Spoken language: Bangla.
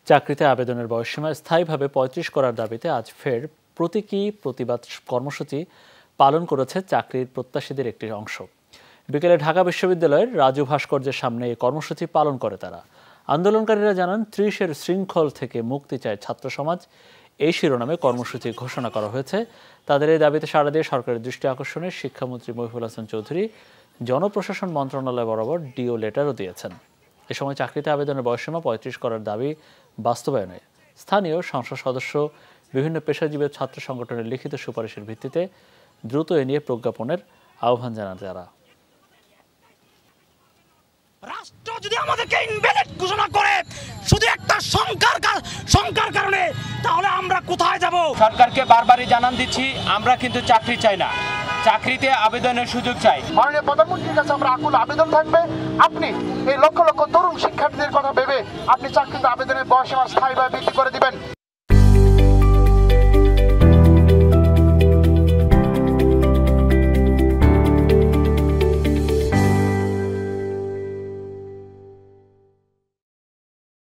চাকরিতে আবেদনের বয়সসীমা স্থায়ীভাবে ৩৫ করার দাবিতে আজ ফের প্রতীকী প্রতিবাদ কর্মসূচি পালন করেছে চাকরির প্রত্যাশীদের একটি অংশ। বিকেলে ঢাকা বিশ্ববিদ্যালয়ের রাজু ভাস্কর্যের সামনে এই কর্মসূচি পালন করে তারা। আন্দোলনকারীরা জানান ৩০-এর শৃঙ্খল থেকে মুক্তি চায় ছাত্র সমাজ, এই শিরোনামে কর্মসূচি ঘোষণা করা হয়েছে। তাদের এই দাবিতে সাড়া দিয়ে সরকারের দৃষ্টি আকর্ষণে শিক্ষামন্ত্রী মহিবুল হাসান চৌধুরী জনপ্রশাসন মন্ত্রণালয় বরাবর ডিও লেটারও দিয়েছেন। এ সময় চাকরিতে আবেদনের বয়সসীমা ৩৫ করার দাবি বাস্তবায়নে স্থানীয় সংসদ সদস্য, বিভিন্ন পেশাজীবী ছাত্র সংগঠনের লিখিত সুপারিশের ভিত্তিতে দ্রুত এ নিয়ে প্রজ্ঞাপনের আহ্বান জানান তারা। রাষ্ট্র যদি আমাদেরকে ইনভ্যালিড ঘোষণা করে শুধু একটা শঙ্কার কারণে, তাহলে আমরা কোথায় যাব? সরকারকে বারবারই জানান দিচ্ছি, আমরা কিন্তু চাকরি চাই না, চাকরিতে আবেদনের সুযোগ চাই। মাননীয় প্রধানমন্ত্রীর কাছে আমরা আকুল আবেদন থাকবে, আপনি এই লক্ষ লক্ষ তরুণ শিক্ষার্থীদের কথা ভেবে আপনি চাকরিতে আবেদনের বয়সসীমা স্থায়ীভাবে বৃদ্ধি করে দিবেন।